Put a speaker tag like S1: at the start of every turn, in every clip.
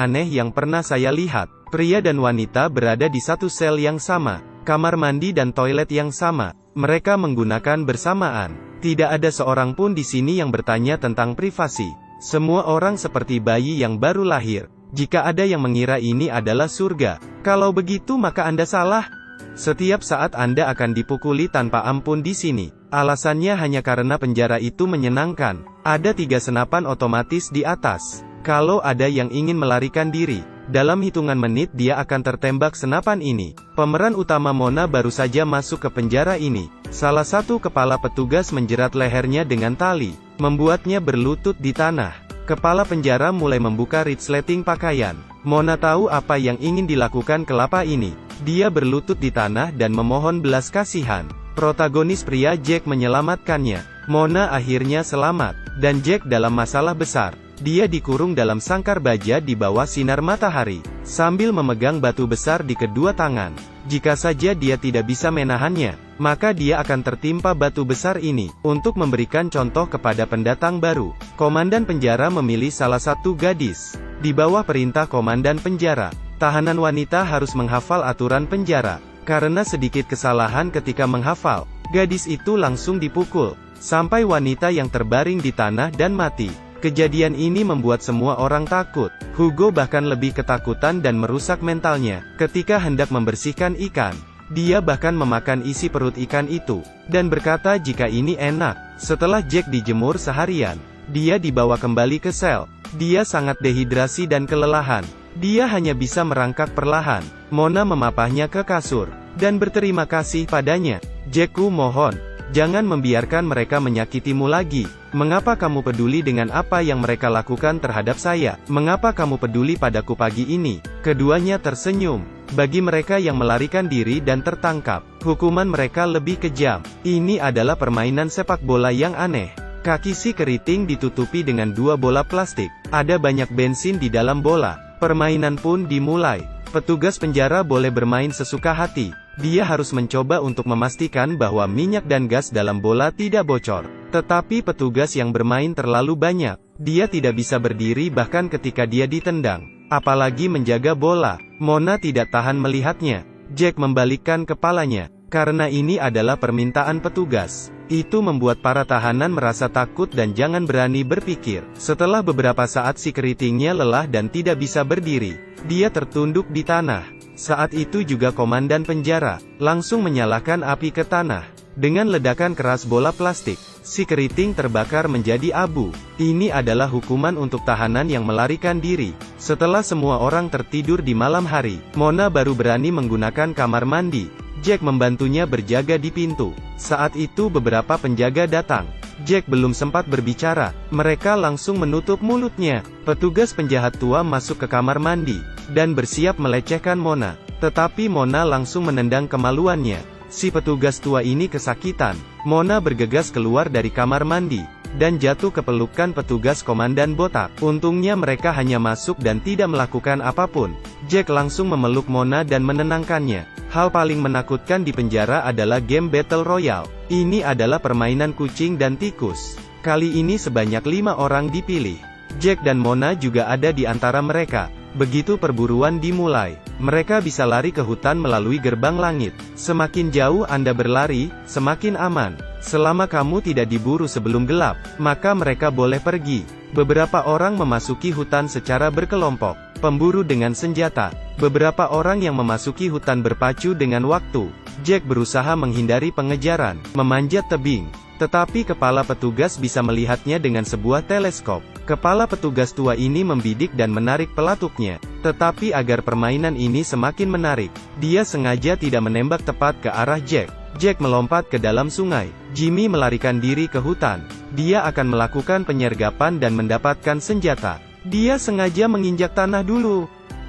S1: aneh yang pernah saya lihat. Pria dan wanita berada di satu sel yang sama, kamar mandi dan toilet yang sama. Mereka menggunakan bersamaan. Tidak ada seorang pun di sini yang bertanya tentang privasi. Semua orang seperti bayi yang baru lahir. Jika ada yang mengira ini adalah surga, kalau begitu maka Anda salah. Setiap saat Anda akan dipukuli tanpa ampun di sini. Alasannya hanya karena penjara itu menyenangkan. Ada 3 senapan otomatis di atas. Kalau ada yang ingin melarikan diri, dalam hitungan menit dia akan tertembak senapan ini. Pemeran utama Mona baru saja masuk ke penjara ini. Salah satu kepala petugas menjerat lehernya dengan tali, membuatnya berlutut di tanah. Kepala penjara mulai membuka resleting pakaian. Mona tahu apa yang ingin dilakukan kelapa ini. Dia berlutut di tanah dan memohon belas kasihan. Protagonis pria Jack menyelamatkannya. Mona akhirnya selamat, dan Jack dalam masalah besar. Dia dikurung dalam sangkar baja di bawah sinar matahari, sambil memegang batu besar di kedua tangan. Jika saja dia tidak bisa menahannya, maka dia akan tertimpa batu besar ini. Untuk memberikan contoh kepada pendatang baru, komandan penjara memilih salah satu gadis. Di bawah perintah komandan penjara, tahanan wanita harus menghafal aturan penjara. Karena sedikit kesalahan ketika menghafal, gadis itu langsung dipukul, sampai wanita yang terbaring di tanah dan mati. Kejadian ini membuat semua orang takut. Hugo bahkan lebih ketakutan dan merusak mentalnya, ketika hendak membersihkan ikan. Dia bahkan memakan isi perut ikan itu, dan berkata jika ini enak. Setelah Jack dijemur seharian, dia dibawa kembali ke sel. Dia sangat dehidrasi dan kelelahan. Dia hanya bisa merangkak perlahan. Mona memapahnya ke kasur, dan berterima kasih padanya. Jackku mohon, jangan membiarkan mereka menyakitimu lagi. Mengapa kamu peduli dengan apa yang mereka lakukan terhadap saya? Mengapa kamu peduli padaku pagi ini? Keduanya tersenyum. Bagi mereka yang melarikan diri dan tertangkap, hukuman mereka lebih kejam. Ini adalah permainan sepak bola yang aneh. Kaki si keriting ditutupi dengan 2 bola plastik. Ada banyak bensin di dalam bola. Permainan pun dimulai. Petugas penjara boleh bermain sesuka hati. Dia harus mencoba untuk memastikan bahwa minyak dan gas dalam bola tidak bocor. Tetapi petugas yang bermain terlalu banyak. Dia tidak bisa berdiri bahkan ketika dia ditendang. Apalagi menjaga bola. Mona tidak tahan melihatnya. Jack membalikkan kepalanya. Karena ini adalah permintaan petugas. Itu membuat para tahanan merasa takut dan jangan berani berpikir. Setelah beberapa saat si keritingnya lelah dan tidak bisa berdiri. Dia tertunduk di tanah. Saat itu juga komandan penjara langsung menyalakan api ke tanah. Dengan ledakan keras bola plastik, si keriting terbakar menjadi abu. Ini adalah hukuman untuk tahanan yang melarikan diri. Setelah semua orang tertidur di malam hari, Mona baru berani menggunakan kamar mandi. Jack membantunya berjaga di pintu. Saat itu beberapa penjaga datang. Jack belum sempat berbicara, mereka langsung menutup mulutnya. Petugas penjahat tua masuk ke kamar mandi, dan bersiap melecehkan Mona. Tetapi Mona langsung menendang kemaluannya. Si petugas tua ini kesakitan. Mona bergegas keluar dari kamar mandi, dan jatuh ke pelukan petugas komandan botak. Untungnya mereka hanya masuk dan tidak melakukan apapun. Jack langsung memeluk Mona dan menenangkannya. Hal paling menakutkan di penjara adalah game Battle Royale. Ini adalah permainan kucing dan tikus. Kali ini sebanyak 5 orang dipilih. Jack dan Mona juga ada di antara mereka. Begitu perburuan dimulai, mereka bisa lari ke hutan melalui gerbang langit. Semakin jauh Anda berlari, semakin aman. Selama kamu tidak diburu sebelum gelap, maka mereka boleh pergi. Beberapa orang memasuki hutan secara berkelompok. Pemburu dengan senjata. Beberapa orang yang memasuki hutan berpacu dengan waktu. Jack berusaha menghindari pengejaran, memanjat tebing. Tetapi kepala petugas bisa melihatnya dengan sebuah teleskop. Kepala petugas tua ini membidik dan menarik pelatuknya. Tetapi agar permainan ini semakin menarik, dia sengaja tidak menembak tepat ke arah Jack. Jack melompat ke dalam sungai. Jimmy melarikan diri ke hutan. Dia akan melakukan penyergapan dan mendapatkan senjata. Dia sengaja menginjak tanah dulu.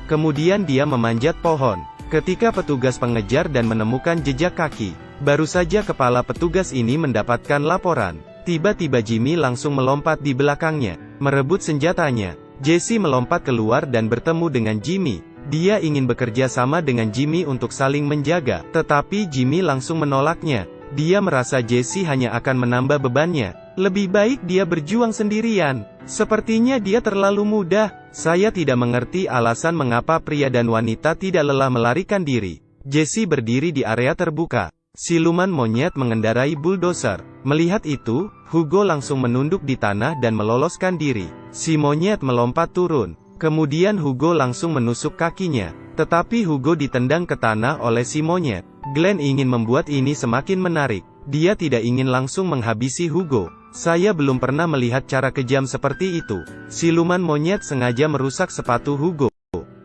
S1: Kemudian dia memanjat pohon. Ketika petugas pengejar dan menemukan jejak kaki, baru saja kepala petugas ini mendapatkan laporan. Tiba-tiba Jimmy langsung melompat di belakangnya, merebut senjatanya. Jesse melompat keluar dan bertemu dengan Jimmy. Dia ingin bekerja sama dengan Jimmy untuk saling menjaga, tetapi Jimmy langsung menolaknya. Dia merasa Jesse hanya akan menambah bebannya. Lebih baik dia berjuang sendirian. Sepertinya dia terlalu mudah. Saya tidak mengerti alasan mengapa pria dan wanita tidak lelah melarikan diri. Jesse berdiri di area terbuka. Siluman monyet mengendarai bulldozer. Melihat itu, Hugo langsung menunduk di tanah dan meloloskan diri. Si monyet melompat turun. Kemudian Hugo langsung menusuk kakinya. Tetapi Hugo ditendang ke tanah oleh si monyet. Glenn ingin membuat ini semakin menarik. Dia tidak ingin langsung menghabisi Hugo. Saya belum pernah melihat cara kejam seperti itu. Siluman monyet sengaja merusak sepatu Hugo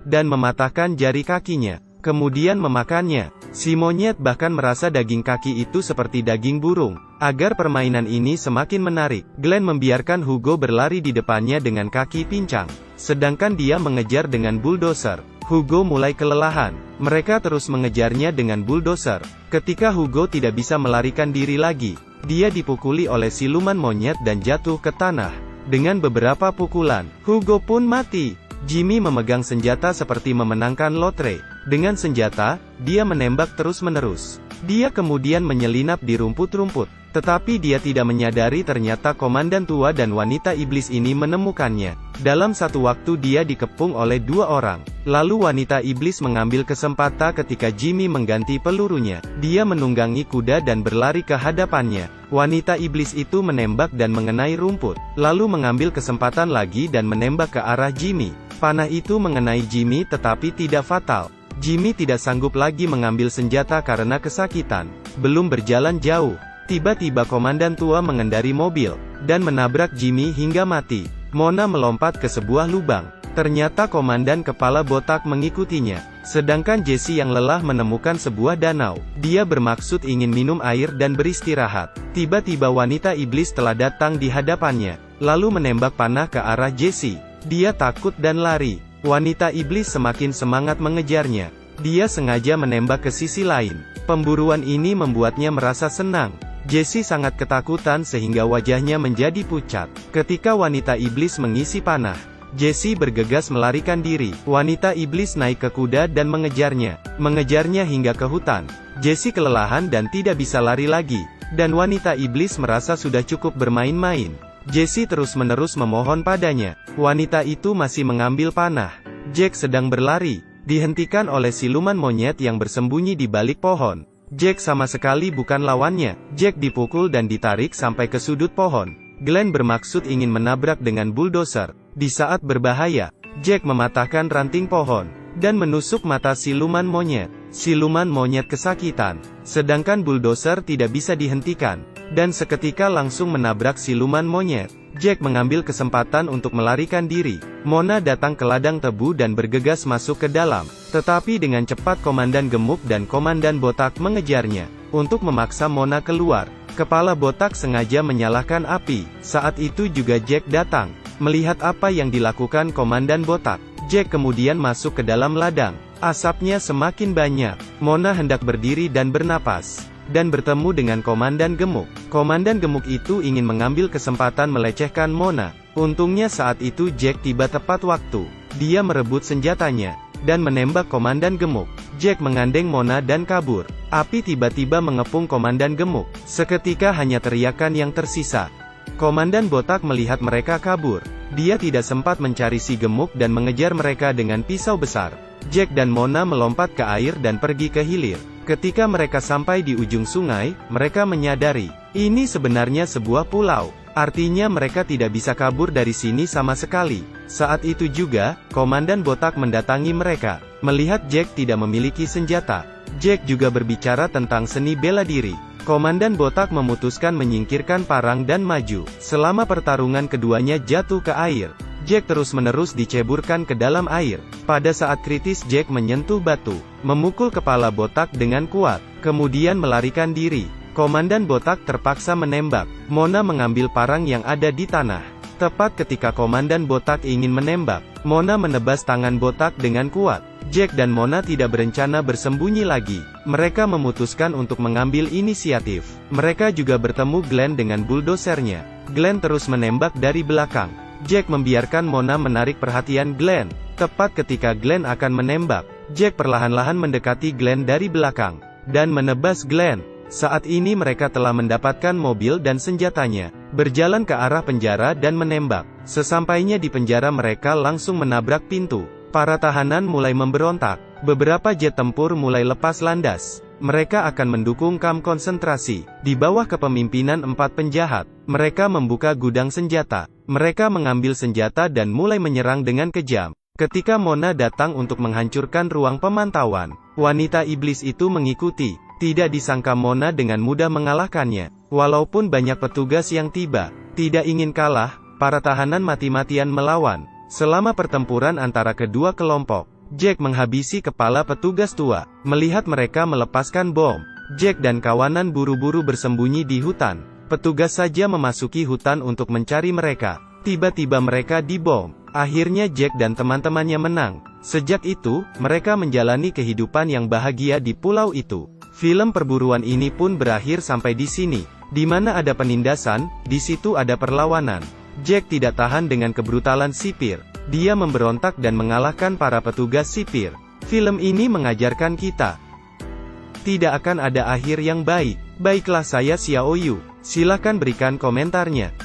S1: dan mematahkan jari kakinya, kemudian memakannya. Si monyet bahkan merasa daging kaki itu seperti daging burung. Agar permainan ini semakin menarik, Glenn membiarkan Hugo berlari di depannya dengan kaki pincang, sedangkan dia mengejar dengan bulldozer. Hugo mulai kelelahan. Mereka terus mengejarnya dengan bulldozer. Ketika Hugo tidak bisa melarikan diri lagi, dia dipukuli oleh siluman monyet dan jatuh ke tanah. Dengan beberapa pukulan, Hugo pun mati. Jimmy memegang senjata seperti memenangkan lotre. Dengan senjata, dia menembak terus-menerus. Dia kemudian menyelinap di rumput-rumput. Tetapi dia tidak menyadari ternyata komandan tua dan wanita iblis ini menemukannya. Dalam satu waktu dia dikepung oleh dua orang. Lalu wanita iblis mengambil kesempatan ketika Jimmy mengganti pelurunya. Dia menunggangi kuda dan berlari ke hadapannya. Wanita iblis itu menembak dan mengenai rumput. Lalu mengambil kesempatan lagi dan menembak ke arah Jimmy. Panah itu mengenai Jimmy tetapi tidak fatal. Jimmy tidak sanggup lagi mengambil senjata karena kesakitan. Belum berjalan jauh, tiba-tiba komandan tua mengendari mobil, dan menabrak Jimmy hingga mati. Mona melompat ke sebuah lubang. Ternyata komandan kepala botak mengikutinya. Sedangkan Jesse yang lelah menemukan sebuah danau. Dia bermaksud ingin minum air dan beristirahat. Tiba-tiba wanita iblis telah datang di hadapannya, lalu menembak panah ke arah Jesse. Dia takut dan lari. Wanita iblis semakin semangat mengejarnya. Dia sengaja menembak ke sisi lain. Pemburuan ini membuatnya merasa senang. Jesse sangat ketakutan sehingga wajahnya menjadi pucat. Ketika wanita iblis mengisi panah, Jesse bergegas melarikan diri. Wanita iblis naik ke kuda dan mengejarnya hingga ke hutan. Jesse kelelahan dan tidak bisa lari lagi. Dan wanita iblis merasa sudah cukup bermain-main. Jesse terus-menerus memohon padanya. Wanita itu masih mengambil panah. Jack sedang berlari, dihentikan oleh siluman monyet yang bersembunyi di balik pohon. Jack sama sekali bukan lawannya. Jack dipukul dan ditarik sampai ke sudut pohon. Glenn bermaksud ingin menabrak dengan bulldozer. Di saat berbahaya, Jack mematahkan ranting pohon dan menusuk mata siluman monyet. Siluman monyet kesakitan, sedangkan bulldozer tidak bisa dihentikan, dan seketika langsung menabrak siluman monyet. Jack mengambil kesempatan untuk melarikan diri. Mona datang ke ladang tebu dan bergegas masuk ke dalam. Tetapi dengan cepat komandan gemuk dan komandan botak mengejarnya. Untuk memaksa Mona keluar, kepala botak sengaja menyalakan api. Saat itu juga Jack datang. Melihat apa yang dilakukan komandan botak, Jack kemudian masuk ke dalam ladang. Asapnya semakin banyak. Mona hendak berdiri dan bernapas, dan bertemu dengan komandan gemuk. Komandan gemuk itu ingin mengambil kesempatan melecehkan Mona. Untungnya saat itu Jack tiba tepat waktu. Dia merebut senjatanya dan menembak komandan gemuk. Jack mengandeng Mona dan kabur. Api tiba-tiba mengepung komandan gemuk. Seketika hanya teriakan yang tersisa. Komandan botak melihat mereka kabur. Dia tidak sempat mencari si gemuk dan mengejar mereka dengan pisau besar. Jack dan Mona melompat ke air dan pergi ke hilir. Ketika mereka sampai di ujung sungai, mereka menyadari, ini sebenarnya sebuah pulau. Artinya mereka tidak bisa kabur dari sini sama sekali. Saat itu juga, komandan botak mendatangi mereka. Melihat Jack tidak memiliki senjata, Jack juga berbicara tentang seni bela diri. Komandan botak memutuskan menyingkirkan parang dan maju. Selama pertarungan keduanya jatuh ke air. Jack terus-menerus diceburkan ke dalam air. Pada saat kritis Jack menyentuh batu, memukul kepala botak dengan kuat, kemudian melarikan diri. Komandan botak terpaksa menembak. Mona mengambil parang yang ada di tanah. Tepat ketika komandan botak ingin menembak, Mona menebas tangan botak dengan kuat. Jack dan Mona tidak berencana bersembunyi lagi. Mereka memutuskan untuk mengambil inisiatif. Mereka juga bertemu Glenn dengan bulldozernya. Glenn terus menembak dari belakang. Jack membiarkan Mona menarik perhatian Glenn. Tepat ketika Glenn akan menembak, Jack perlahan-lahan mendekati Glenn dari belakang dan menebas Glenn. Saat ini mereka telah mendapatkan mobil dan senjatanya. berjalan ke arah penjara dan menembak. Sesampainya di penjara mereka langsung menabrak pintu. Para tahanan mulai memberontak. Beberapa jet tempur mulai lepas landas. Mereka akan mendukung kamp konsentrasi. Di bawah kepemimpinan 4 penjahat, mereka membuka gudang senjata. Mereka mengambil senjata dan mulai menyerang dengan kejam. Ketika Mona datang untuk menghancurkan ruang pemantauan, wanita iblis itu mengikuti. Tidak disangka Mona dengan mudah mengalahkannya. Walaupun banyak petugas yang tiba, tidak ingin kalah, para tahanan mati-matian melawan. Selama pertempuran antara kedua kelompok, Jack menghabisi kepala petugas tua. Melihat mereka melepaskan bom, Jack dan kawanan buru-buru bersembunyi di hutan. Petugas saja memasuki hutan untuk mencari mereka. Tiba-tiba mereka dibom. Akhirnya Jack dan teman-temannya menang. Sejak itu, mereka menjalani kehidupan yang bahagia di pulau itu. Film perburuan ini pun berakhir sampai di sini. Di mana ada penindasan, di situ ada perlawanan. Jack tidak tahan dengan kebrutalan sipir. Dia memberontak dan mengalahkan para petugas sipir. Film ini mengajarkan kita, tidak akan ada akhir yang baik. Baiklah, saya Xiaoyu. Silakan berikan komentarnya.